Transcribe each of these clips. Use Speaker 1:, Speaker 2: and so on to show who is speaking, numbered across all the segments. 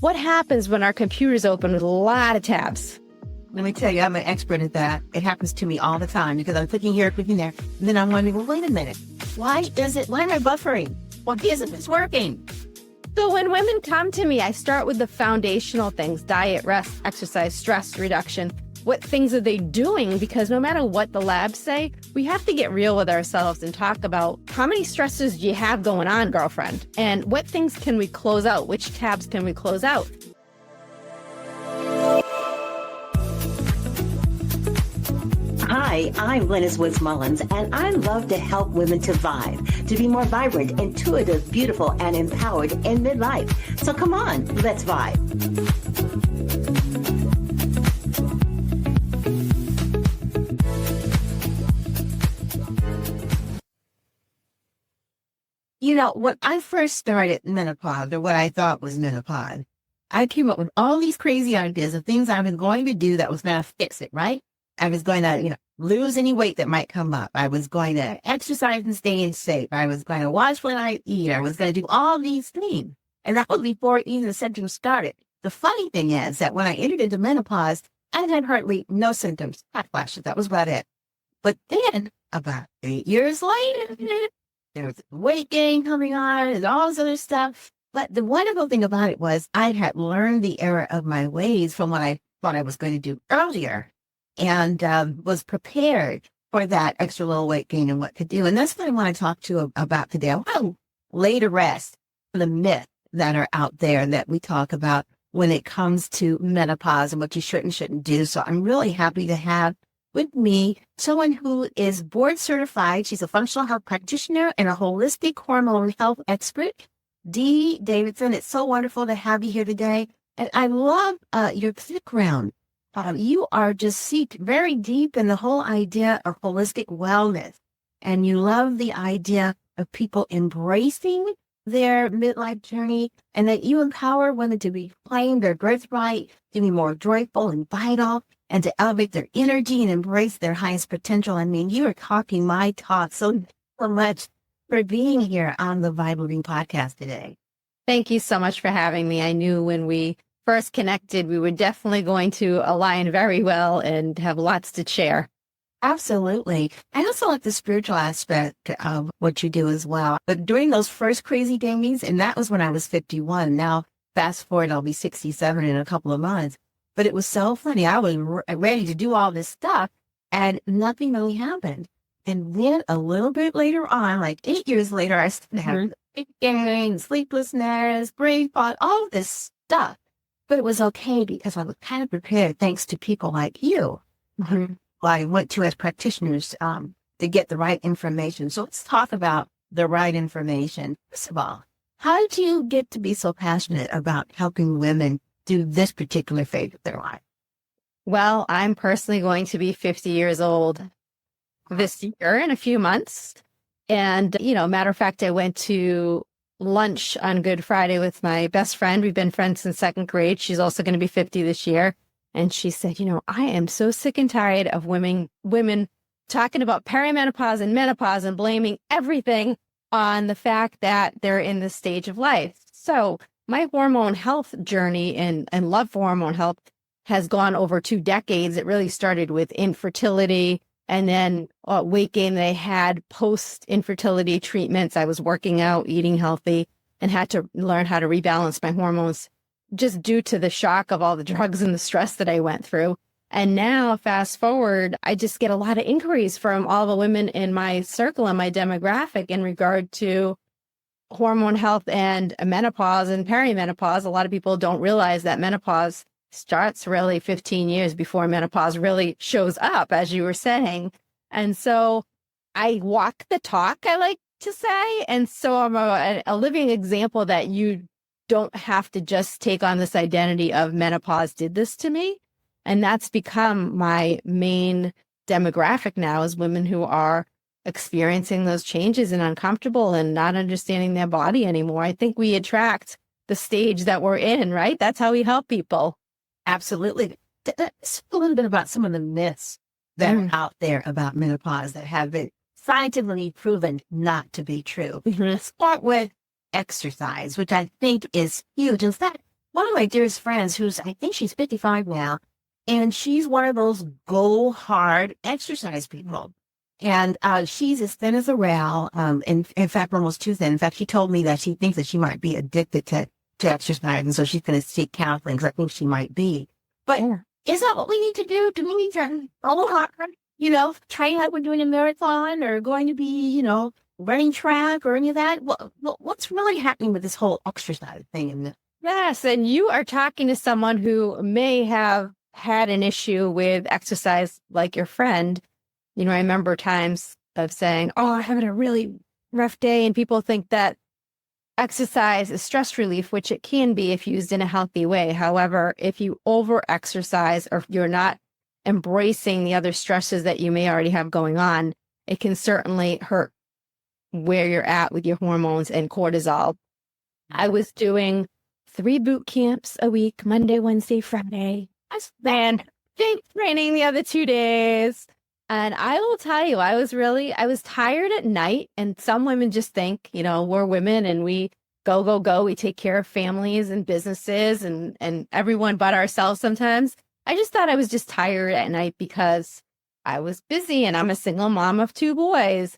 Speaker 1: What happens when our computer's open with a lot of tabs?
Speaker 2: Let me tell you, I'm an expert at that. It happens to me all the time because I'm clicking here, clicking there. And then I'm wondering, well, wait a minute. Why am I buffering? What isn't this working?
Speaker 1: So when women come to me, I start with the foundational things: diet, rest, exercise, stress reduction. What things are they doing? Because no matter what the labs say, we have to get real with ourselves and talk about how many stressors do you have going on, girlfriend? And what things can we close out? Which tabs can we close out?
Speaker 3: Hi, I'm Glennis Woods Mullins, and I love to help women to vibe, to be more vibrant, intuitive, beautiful, and empowered in midlife. So come on, let's vibe.
Speaker 2: You know, when I first started menopause, or what I thought was menopause, I came up with all these crazy ideas of things I was going to do that was going to fix it, right? I was going to, lose any weight that might come up. I was going to exercise and stay in shape. I was going to watch what I eat. I was going to do all these things. And that was before even the symptoms started. The funny thing is that when I entered into menopause, I had hardly no symptoms, hot flashes. That was about it. But then, about 8 years later, there was weight gain coming on and all this other stuff. But the wonderful thing about it was I had learned the error of my ways from what I thought I was going to do earlier, and was prepared for that extra little weight gain and what to do. And that's what I want to talk to you about today. I want to lay to rest the myths that are out there that we talk about when it comes to menopause and what you should and shouldn't do. So I'm really happy to have with me someone who is board certified. She's a functional health practitioner and a holistic hormone health expert, Dee Davidson. It's so wonderful to have you here today. And I love your background. You are just seeped very deep in the whole idea of holistic wellness. And you love the idea of people embracing their midlife journey, and that you empower women to reclaim their birthright, to be more joyful and vital, and to elevate their energy and embrace their highest potential. I mean, you are talking my talk. So much for being here on the V.I.B.E podcast today.
Speaker 1: Thank you so much for having me. I knew when we first connected, we were definitely going to align very well and have lots to share.
Speaker 2: Absolutely. I also like the spiritual aspect of what you do as well. But during those first crazy days, and that was when I was 51. Now, fast forward, I'll be 67 in a couple of months. But it was so funny. I was ready to do all this stuff, and nothing really happened. And then a little bit later on, like 8 yees later, I started having weight gain, sleeplessness, brain fog, all of this stuff. But it was okay because I was kind of prepared thanks to people like you. Mm-hmm. I went to as practitioners to get the right information. So let's talk about the right information. First of all, how did you get to be so passionate about helping women do this particular phase of their life?
Speaker 1: Well, I'm personally going to be 50 years old this year in a few months. And, matter of fact, I went to lunch on Good Friday with my best friend. We've been friends since second grade. She's also going to be 50 this year. And she said, I am so sick and tired of women talking about perimenopause and menopause and blaming everything on the fact that they're in this stage of life. So my hormone health journey and love for hormone health has gone over 2 decades. It really started with infertility and then weight gain that I had post-infertility treatments. I was working out, eating healthy, and had to learn how to rebalance my hormones just due to the shock of all the drugs and the stress that I went through. And now, fast forward, I just get a lot of inquiries from all the women in my circle and my demographic in regard to hormone health and menopause and perimenopause. A lot of people don't realize that menopause starts really 15 years before menopause really shows up, as you were saying. And so I walk the talk, I like to say. And so I'm a living example that you don't have to just take on this identity of menopause did this to me. And that's become my main demographic now, is women who are experiencing those changes and uncomfortable and not understanding their body anymore. I think we attract the stage that we're in, right? That's how we help people.
Speaker 2: Absolutely. Let's talk a little bit about some of the myths that are out there about menopause that have been scientifically proven not to be true. Let's start with exercise, which I think is huge. In fact, one of my dearest friends I think she's 55 now, and she's one of those go hard exercise people. And she's as thin as a rail, in fact, almost too thin. In fact, she told me that she thinks that she might be addicted to exercise, and so she's going to seek counseling because I think she might be. But is that what we need to do? Do we need to go hard, train like we're doing a marathon or going to be, running track or any of that? What's really happening with this whole exercise thing?
Speaker 1: Yes, and you are talking to someone who may have had an issue with exercise like your friend. I remember times of saying, oh, I'm having a really rough day. And people think that exercise is stress relief, which it can be if used in a healthy way. However, if you over-exercise or if you're not embracing the other stresses that you may already have going on, it can certainly hurt where you're at with your hormones and cortisol. I was doing 3 boot camps a week, Monday, Wednesday, Friday. I was training the other 2 days. And I will tell you, I was tired at night. And some women just think, we're women and we go. We take care of families and businesses and everyone but ourselves sometimes. I just thought I was just tired at night because I was busy and I'm a single mom of 2 boys.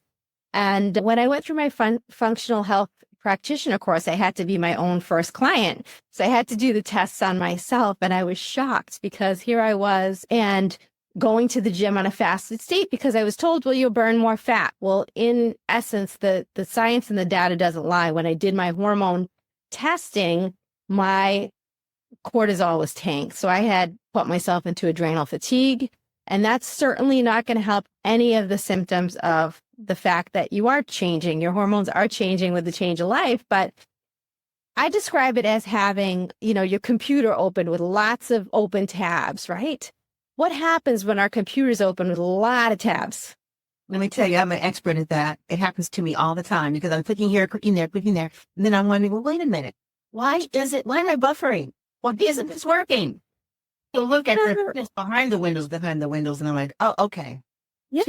Speaker 1: And when I went through my functional health practitioner course, I had to be my own first client. So I had to do the tests on myself. And I was shocked because here I was and going to the gym on a fasted state because I was told, well, you'll burn more fat. Well, in essence, the science and the data doesn't lie. When I did my hormone testing, my cortisol was tanked. So I had put myself into adrenal fatigue. And that's certainly not going to help any of the symptoms of the fact that you are changing. Your hormones are changing with the change of life. But I describe it as having, your computer open with lots of open tabs, right? What happens when our computer's open with a lot of tabs?
Speaker 2: Let me tell you, I'm an expert at that. It happens to me all the time because I'm clicking here, clicking there, clicking there. And then I'm wondering, well, wait a minute. Why am I buffering? Why isn't this working? So look at this behind the windows. And I'm like, oh, okay.
Speaker 1: Yeah.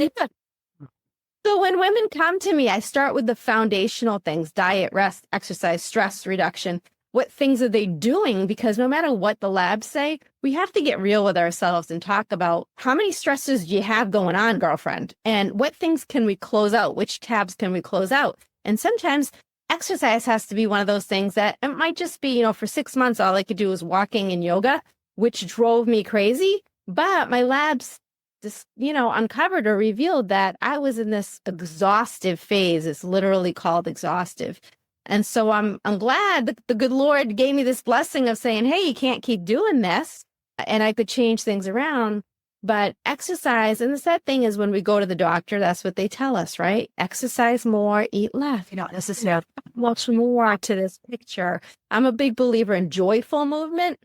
Speaker 1: So when women come to me, I start with the foundational things: diet, rest, exercise, stress reduction. What things are they doing? Because no matter what the labs say, we have to get real with ourselves and talk about how many stresses do you have going on, girlfriend? And what things can we close out? Which tabs can we close out? And sometimes exercise has to be one of those things that it might just be, for 6 months, all I could do was walking and yoga, which drove me crazy. But my labs just, uncovered or revealed that I was in this exhaustive phase. It's literally called exhaustive. And so I'm glad that the good Lord gave me this blessing of saying, hey, you can't keep doing this. And I could change things around. But exercise, and the sad thing is when we go to the doctor, that's what they tell us, right? Exercise more, eat less. Not necessarily much more to this picture. I'm a big believer in joyful movement.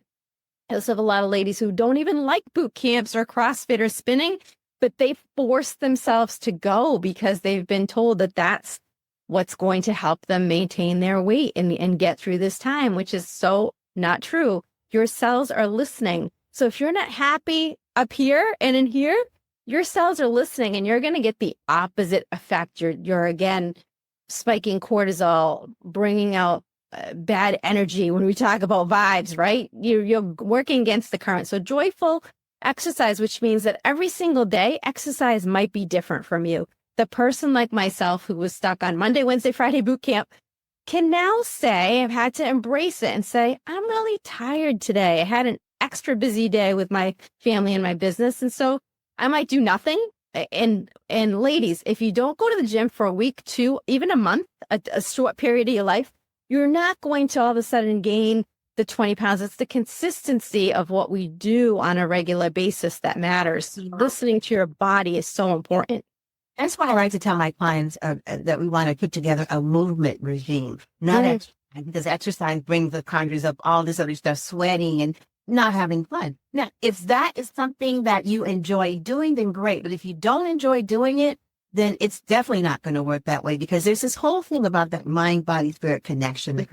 Speaker 1: I also have a lot of ladies who don't even like boot camps or CrossFit or spinning, but they force themselves to go because they've been told that that's what's going to help them maintain their weight and get through this time, which is so not true. Your cells are listening. So if you're not happy up here and in here, your cells are listening and you're going to get the opposite effect. You're again, spiking cortisol, bringing out bad energy when we talk about vibes, right? You're working against the current. So joyful exercise, which means that every single day, exercise might be different from you. The person like myself who was stuck on Monday, Wednesday, Friday boot camp can now say, I've had to embrace it and say, I'm really tired today. I had an extra busy day with my family and my business. And so I might do nothing. And ladies, if you don't go to the gym for a week, 2, even a month, a short period of your life, you're not going to all of a sudden gain the 20 pounds. It's the consistency of what we do on a regular basis that matters. Listening to your body is so important.
Speaker 2: That's why I like to tell my clients that we want to put together a movement regime, not exercise, because exercise conjures up all this other stuff, sweating and not having fun. Now, if that is something that you enjoy doing, then great. But if you don't enjoy doing it, then it's definitely not going to work that way because there's this whole thing about that mind, body, spirit connection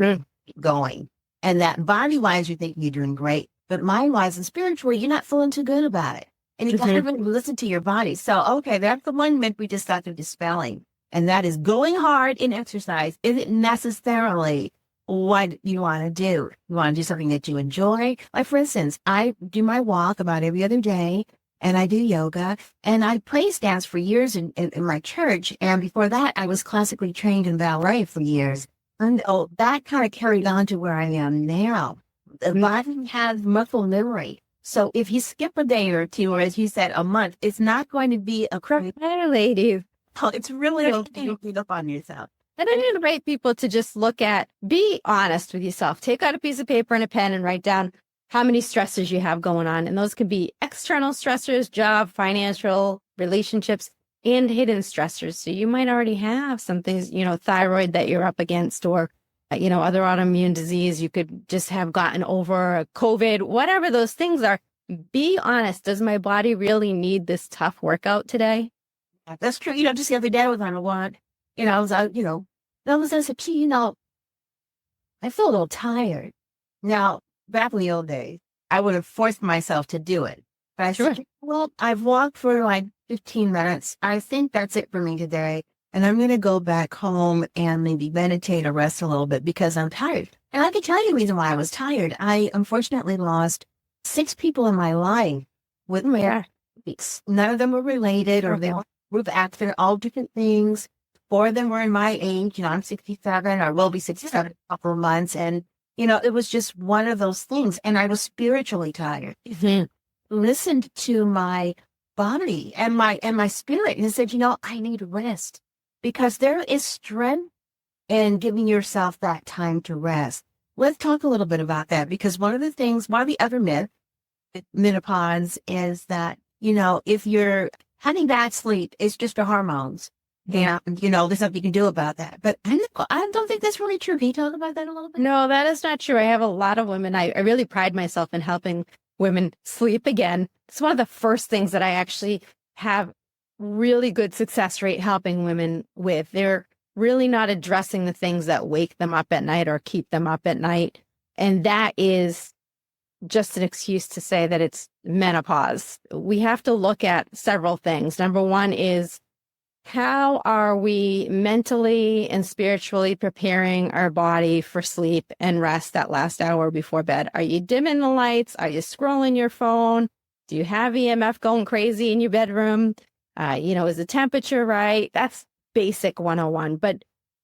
Speaker 2: going. And that body-wise, you think you're doing great, but mind-wise and spiritually, you're not feeling too good about it. And you can't even listen to your body. So, okay, that's the one myth we just started dispelling. And that is going hard in exercise isn't necessarily what you want to do. You want to do something that you enjoy. Like, for instance, I do my walk about every other day, and I do yoga, and I praise dance for years in my church. And before that, I was classically trained in ballet for years. And that kind of carried on to where I am now. The body has muscle memory. So if you skip a day or two, or as you said, a month, it's not going to be a crazy.
Speaker 1: Hey, lady.
Speaker 2: It's really okay to beat up on yourself.
Speaker 1: And I invite people to just be honest with yourself. Take out a piece of paper and a pen and write down how many stressors you have going on. And those can be external stressors, job, financial, relationships, and hidden stressors. So you might already have some things, thyroid that you're up against, or, other autoimmune disease. You could just have gotten over COVID, whatever those things are. Be honest. Does my body really need this tough workout today?
Speaker 2: That's true. Just the other day I was on a walk. I was out, I was I said, gee, I feel a little tired. Now, back in the old days, I would have forced myself to do it. But I said, well, I've walked for like 15 minutes. I think that's it for me today. And I'm going to go back home and maybe meditate or rest a little bit because I'm tired. And I can tell you the reason why I was tired. I unfortunately lost 6 people in my life with my none of them were related, or they were accident, all different things. 4 of them were in my age. I'm 67, or will be 67 in a couple of months. And, it was just one of those things. And I was spiritually tired. Listened to my body and my spirit and said, I need rest, because there is strength in giving yourself that time to rest. Let's talk a little bit about that, because one of the other myths with menopause is that, if you're having bad sleep, it's just the hormones. And, there's nothing you can do about that. But I don't think that's really true. Can you talk about that a little bit?
Speaker 1: No, that is not true. I have a lot of women. I really pride myself in helping women sleep again. It's one of the first things that I actually have really good success rate helping women with. They're really not addressing the things that wake them up at night or keep them up at night. And that is just an excuse to say that it's menopause. We have to look at several things. Number one is, how are we mentally and spiritually preparing our body for sleep and rest that last hour before bed? Are you dimming the lights? Are you scrolling your phone? Do you have EMF going crazy in your bedroom? Is the temperature right? That's basic 101. But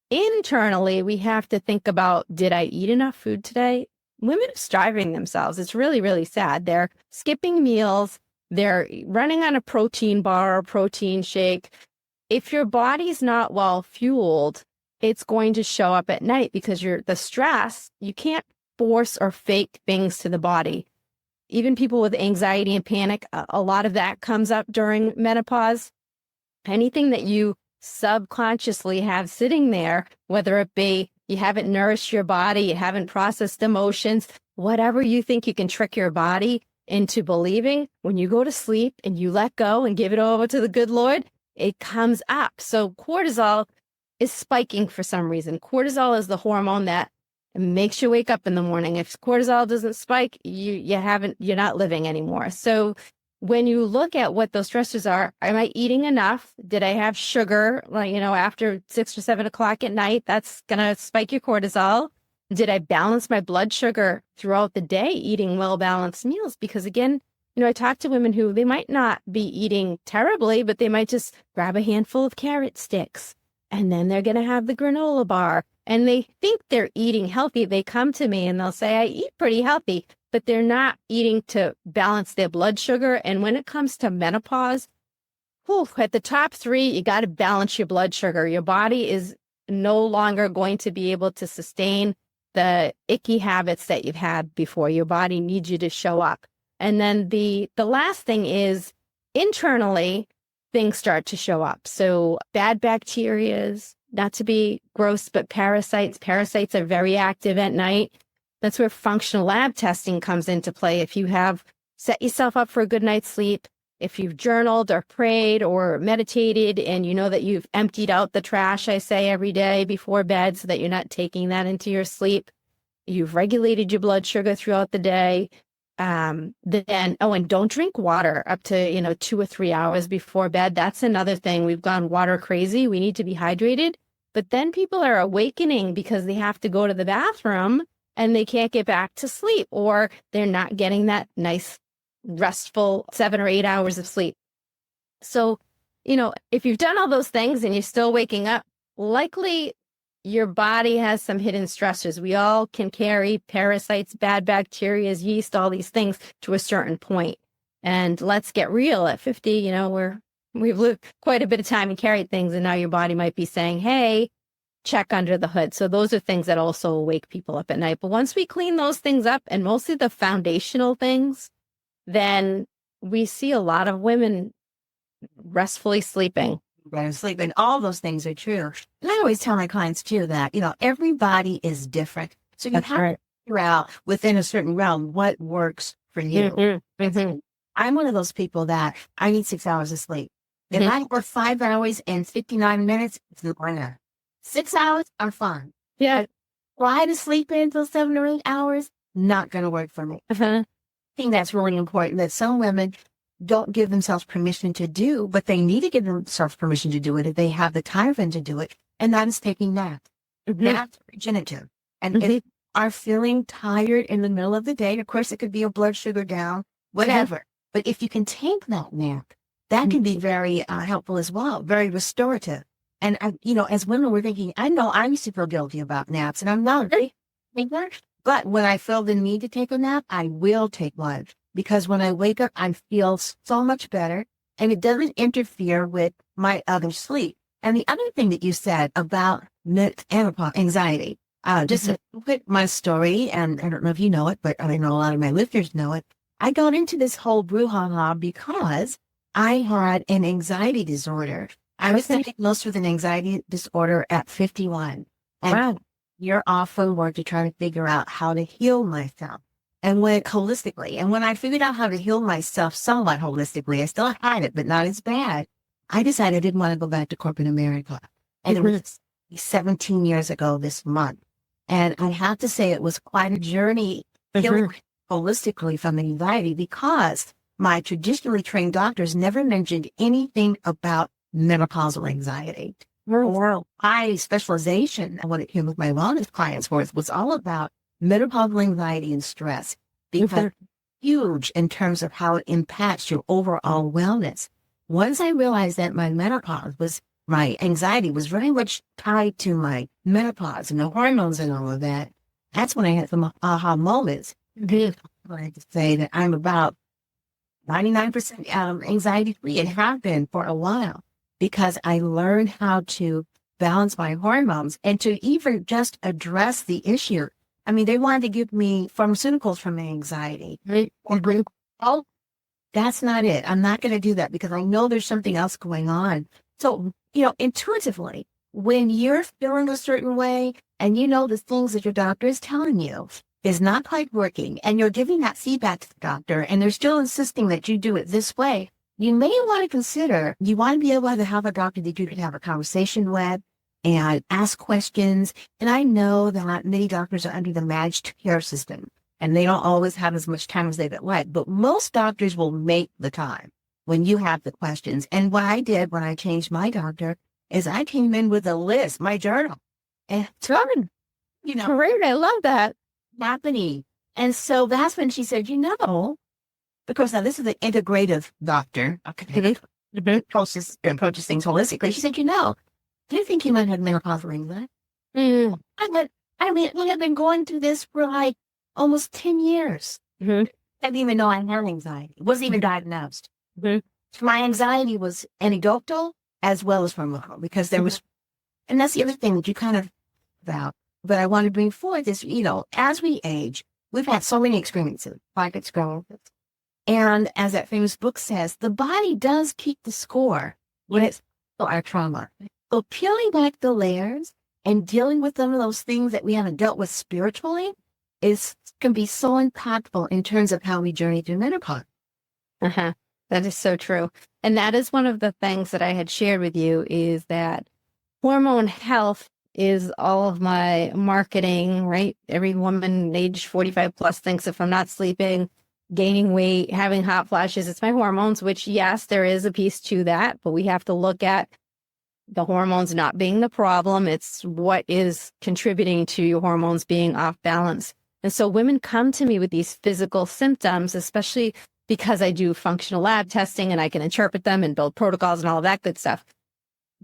Speaker 1: internally, we have to think about, did I eat enough food today? Women are starving themselves. It's really, really sad. They're skipping meals. They're running on a protein bar or protein shake. If your body's not well fueled, it's going to show up at night, because the stress, you can't force or fake things to the body. Even people with anxiety and panic, a lot of that comes up during menopause. Anything that you subconsciously have sitting there, whether it be you haven't nourished your body, you haven't processed emotions, whatever you think you can trick your body into believing, when you go to sleep and you let go and give it over to the good Lord, it comes up. So cortisol is spiking for some reason. Cortisol is the hormone that makes you wake up in the morning. If cortisol doesn't spike, you're not living anymore. So when you look at what those stressors are, am I eating enough? Did I have sugar, after 6 or 7 o'clock at night? That's going to spike your cortisol. Did I balance my blood sugar throughout the day, eating well-balanced meals? Because again, I talk to women who, they might not be eating terribly, but they might just grab a handful of carrot sticks, and then they're going to have the granola bar, and they think they're eating healthy. They come to me and they'll say, I eat pretty healthy, but they're not eating to balance their blood sugar. And when it comes to menopause, at the top 3, you got to balance your blood sugar. Your body is no longer going to be able to sustain the icky habits that you've had before. Your body needs you to show up. And then the last thing is, internally, things start to show up. So bad bacterias, not to be gross, but parasites. Parasites are very active at night. That's where functional lab testing comes into play. If you have set yourself up for a good night's sleep, if you've journaled or prayed or meditated, and you know that you've emptied out the trash, I say, every day before bed, so that you're not taking that into your sleep, you've regulated your blood sugar throughout the day, and don't drink water up to 2 or 3 hours before bed. That's another thing. We've gone water crazy. We need to be hydrated. But then people are awakening because they have to go to the bathroom and they can't get back to sleep, or they're not getting that nice, restful 7 or 8 hours of sleep. So, if you've done all those things and you're still waking up, likely your body has some hidden stressors. We all can carry parasites, bad bacteria, yeast, all these things to a certain point. And let's get real. At 50, we've lived quite a bit of time and carried things, and now your body might be saying, hey, check under the hood. So those are things that also wake people up at night. But once we clean those things up, and mostly the foundational things, then we see a lot of women restfully sleeping.
Speaker 2: Better sleep, and all those things are true. And I always tell my clients too that, everybody is different. So you have to figure out within a certain realm what works for you.
Speaker 1: Mm-hmm. Mm-hmm.
Speaker 2: I'm one of those people that I need 6 hours of sleep. If I work 5 hours and 59 minutes, it's not enough. 6 hours are fine.
Speaker 1: Yeah.
Speaker 2: Try to sleep in until 7 or 8 hours, not going to work for me. I think that's really important, that some women don't give themselves permission to do, but they need to give themselves permission to do it if they have the time to do it. And that is taking naps. Naps are regenerative. And if you are feeling tired in the middle of the day, of course, it could be a blood sugar down, whatever. But if you can take that nap, that can be very helpful as well, very restorative. And, as women, we're thinking, I know I used to feel guilty about naps, and I'm not. But when I feel the need to take a nap, I will take one. Because when I wake up, I feel so much better, and it doesn't interfere with my other sleep. And the other thing that you said about menopause anxiety, just to put my story, and I don't know if you know it, but I know a lot of my listeners know it. I got into this whole brouhaha because I had an anxiety disorder. I was diagnosed with an anxiety disorder at 51. And you're off from work to try to figure out how to heal myself. And went holistically. And when I figured out how to heal myself somewhat holistically, I still had it, but not as bad. I decided I didn't want to go back to corporate America. And it was 17 years ago this month. And I have to say it was quite a journey healing holistically from anxiety, because my traditionally trained doctors never mentioned anything about menopausal anxiety. My specialization, and what it came with my wellness clients was all about menopausal anxiety and stress, because it's huge in terms of how it impacts your overall wellness. Once I realized that my anxiety was very much tied to my menopause and the hormones and all of that, that's when I had some aha moments. I like to say that I'm about 99% anxiety free and have been for a while, because I learned how to balance my hormones and to even just address the issue. I mean, they wanted to give me pharmaceuticals for my anxiety. Oh, that's not it. I'm not going to do that, because I know there's something else going on. So, intuitively, when you're feeling a certain way and the things that your doctor is telling you is not quite working, and you're giving that feedback to the doctor, and they're still insisting that you do it this way, you may want to consider, you want to be able to have a doctor that you can have a conversation with and ask questions. And I know that many doctors are under the managed care system, and they don't always have as much time as they would like, but most doctors will make the time when you have the questions. And what I did when I changed my doctor is I came in with a list, my journal, and done.
Speaker 1: Great, I love that.
Speaker 2: Happening. And so that's when she said, because now this is an integrative doctor, approaches things holistically. She said, do you think you might have menopausal anxiety? We have been going through this for like almost 10 years. I didn't even know I had anxiety. It wasn't even diagnosed. My anxiety was anecdotal as well as hormonal, because there was, and that's the other thing that you kind of about, but I want to bring forth is, as we age, we've had so many experiences, like it's growing. And as that famous book says, the body does keep the score when it's our trauma. So peeling back the layers and dealing with some of those things that we haven't dealt with spiritually can be so impactful in terms of how we journey through menopause.
Speaker 1: That is so true. And that is one of the things that I had shared with you, is that hormone health is all of my marketing, right? Every woman age 45 plus thinks if I'm not sleeping, gaining weight, having hot flashes, it's my hormones, which yes, there is a piece to that, but we have to look at the hormones not being the problem. It's what is contributing to your hormones being off balance. And so women come to me with these physical symptoms, especially because I do functional lab testing and I can interpret them and build protocols and all of that good stuff.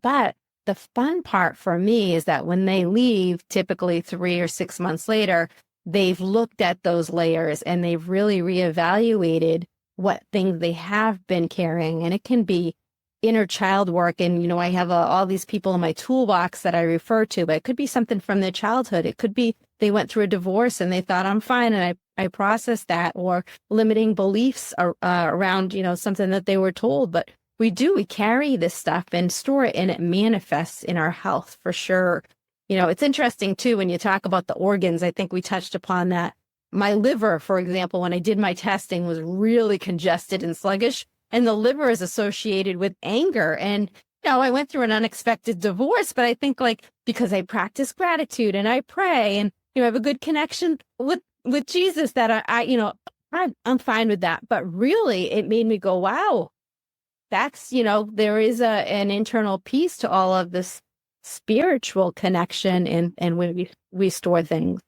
Speaker 1: But the fun part for me is that when they leave, typically 3 or 6 months later, they've looked at those layers and they've really reevaluated what things they have been carrying. And it can be inner child work. And, I have all these people in my toolbox that I refer to, but it could be something from their childhood. It could be they went through a divorce and they thought I'm fine. And I processed that, or limiting beliefs around, something that they were told. But we carry this stuff and store it, and it manifests in our health for sure. It's interesting too, when you talk about the organs, I think we touched upon that. My liver, for example, when I did my testing, was really congested and sluggish. And the liver is associated with anger. And, I went through an unexpected divorce, but I think because I practice gratitude and I pray and, I have a good connection with Jesus, that I'm fine with that. But really, it made me go, wow, that's, there is an internal piece to all of this spiritual connection and when we store things.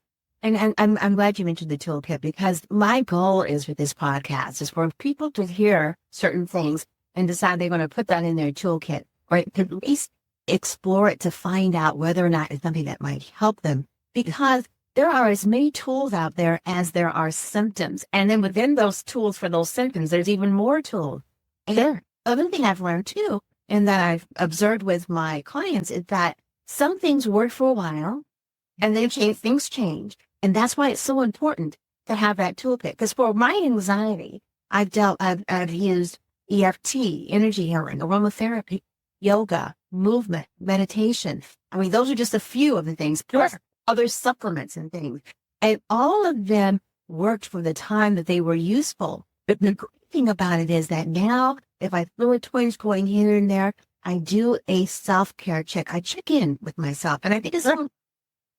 Speaker 2: And I'm glad you mentioned the toolkit, because my goal is with this podcast is for people to hear certain things and decide they're going to put that in their toolkit, or at least explore it to find out whether or not it's something that might help them. Because there are as many tools out there as there are symptoms. And then within those tools for those symptoms, there's even more tools. And the other thing I've learned too, and that I've observed with my clients, is that some things work for a while and then things change. And that's why it's so important to have that toolkit. Because for my anxiety, I've used EFT, energy healing, aromatherapy, yoga, movement, meditation. I mean, those are just a few of the things, plus other supplements and things. And all of them worked for the time that they were useful. But the great thing about it is that now, if I feel a twinge going here and there, I do a self-care check. I check in with myself. And I think it's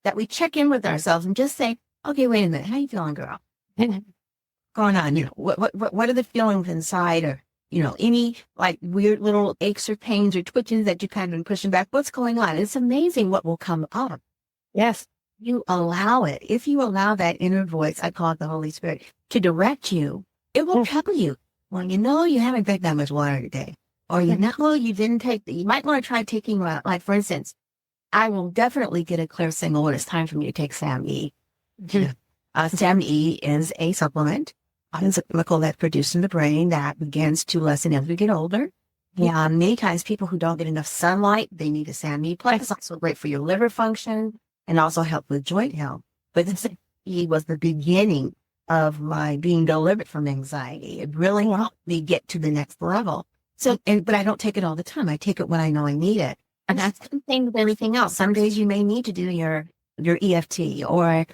Speaker 2: that we check in with ourselves and just say, okay, wait a minute. How you feeling, girl? Going on, what are the feelings inside, or, any weird little aches or pains or twitches that you kind of been pushing back? What's going on? It's amazing what will come up.
Speaker 1: Yes.
Speaker 2: You allow it. If you allow that inner voice, I call it the Holy Spirit, to direct you, it will tell you, well, you haven't drank that much water today. Or you didn't you might want to try taking, for instance, I will definitely get a clear signal when it's time for me to take SAM-E. SAM-E is a supplement. It's a chemical that's produced in the brain that begins to lessen as we get older. Yeah, many times people who don't get enough sunlight, they need a SAM-E. Plus, it's also great for your liver function and also help with joint health. But the SAM-E was the beginning of my being delivered from anxiety. It really helped me get to the next level. But I don't take it all the time. I take it when I know I need it. And that's the same with everything else. Some days you may need to do your EFT, or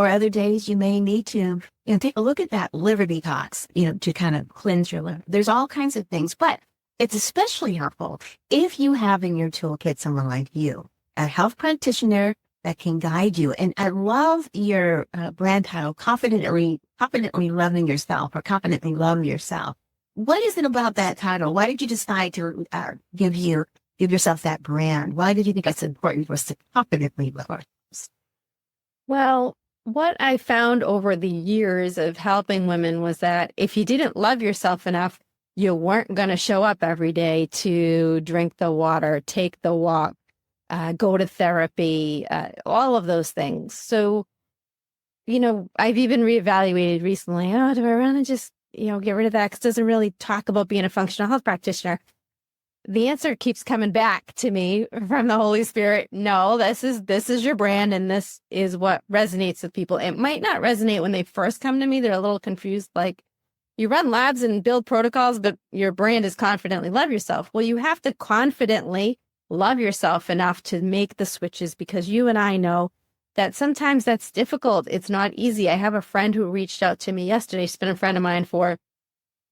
Speaker 2: other days you may need to take a look at that liver detox, to kind of cleanse your liver. There's all kinds of things, but it's especially helpful if you have in your toolkit someone like you, a health practitioner that can guide you. And I love your brand title, confidently loving yourself, or confidently love yourself. What is it about that title? Why did you decide to give yourself that brand? Why did you think it's important for us to confidently love ourselves?
Speaker 1: Well, what I found over the years of helping women was that if you didn't love yourself enough, you weren't going to show up every day to drink the water, take the walk, go to therapy, all of those things. So, I've even reevaluated recently. Do I want to just, get rid of that? Because it doesn't really talk about being a functional health practitioner. The answer keeps coming back to me from the Holy Spirit. No, this is your brand, and this is what resonates with people. It might not resonate when they first come to me. They're a little confused, like, you run labs and build protocols, but your brand is confidently love yourself. Well, you have to confidently love yourself enough to make the switches, because you and I know that sometimes that's difficult. It's not easy. I have a friend who reached out to me yesterday. She's been a friend of mine for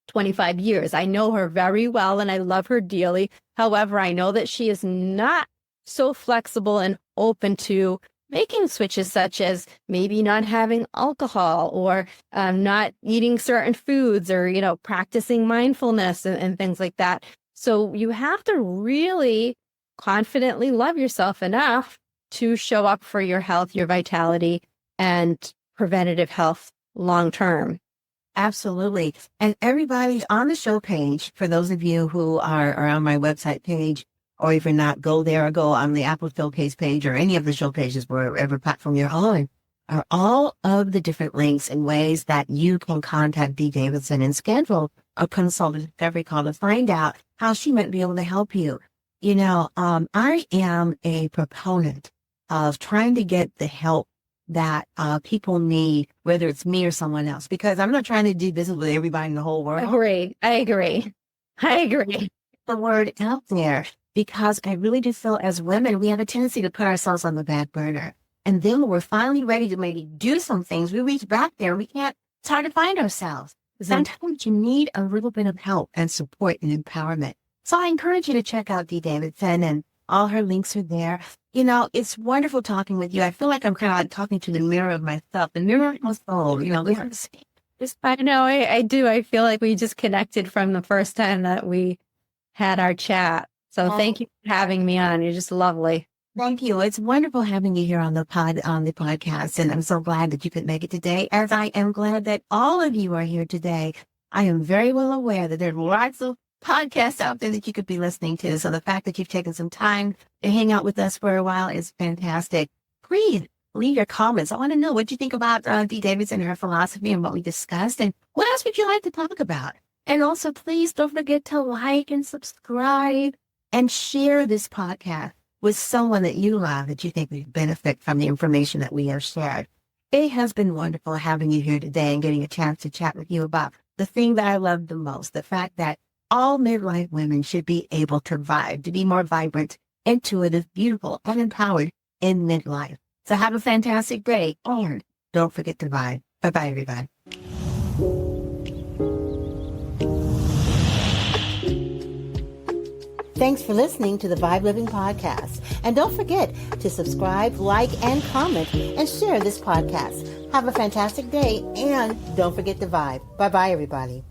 Speaker 1: 25 years. I know her very well and I love her dearly. However, I know that she is not so flexible and open to making switches, such as maybe not having alcohol, or not eating certain foods, or, practicing mindfulness and things like that. So you have to really confidently love yourself enough to show up for your health, your vitality, and preventative health long term.
Speaker 2: Absolutely. And everybody on the show page, for those of you who are on my website page, or if you're not, go there or go on the Apple Showcase page or any of the show pages, wherever platform you're on, are all of the different links and ways that you can contact Dee Davidson and schedule a consultative discovery call to find out how she might be able to help you. You know, I am a proponent of trying to get the help that people need, whether it's me or someone else, because I'm not trying to do business with everybody in the whole world.
Speaker 1: I agree.
Speaker 2: The word out there, because I really do feel as women, we have a tendency to put ourselves on the back burner. And then when we're finally ready to maybe do some things, we reach back there, we can't, it's hard to find ourselves. Sometimes you need a little bit of help and support and empowerment. So I encourage you to check out Dee Davidson, and all her links are there. You know, it's wonderful talking with you. I feel like I'm kind of like talking to the mirror of myself, the mirror of my soul. You know,
Speaker 1: I know, I do. I feel like we just connected from the first time that we had our chat. So thank you for having me on. You're just lovely.
Speaker 2: Thank you. It's wonderful having you here on the podcast. And I'm so glad that you could make it today, as I am glad that all of you are here today. I am very well aware that there are lots of podcasts out there that you could be listening to. So the fact that you've taken some time to hang out with us for a while is fantastic. Please leave your comments. I want to know what you think about Dee Davidson and her philosophy and what we discussed. And what else would you like to talk about? And also, please don't forget to like and subscribe and share this podcast with someone that you love, that you think would benefit from the information that we have shared. It has been wonderful having you here today and getting a chance to chat with you about the thing that I love the most, the fact that all midlife women should be able to vibe, to be more vibrant, intuitive, beautiful, and empowered in midlife. So have a fantastic day, and don't forget to vibe. Bye-bye, everybody.
Speaker 3: Thanks for listening to the V.I.B.E Living Podcast. And don't forget to subscribe, like, and comment, and share this podcast. Have a fantastic day, and don't forget to vibe. Bye-bye, everybody.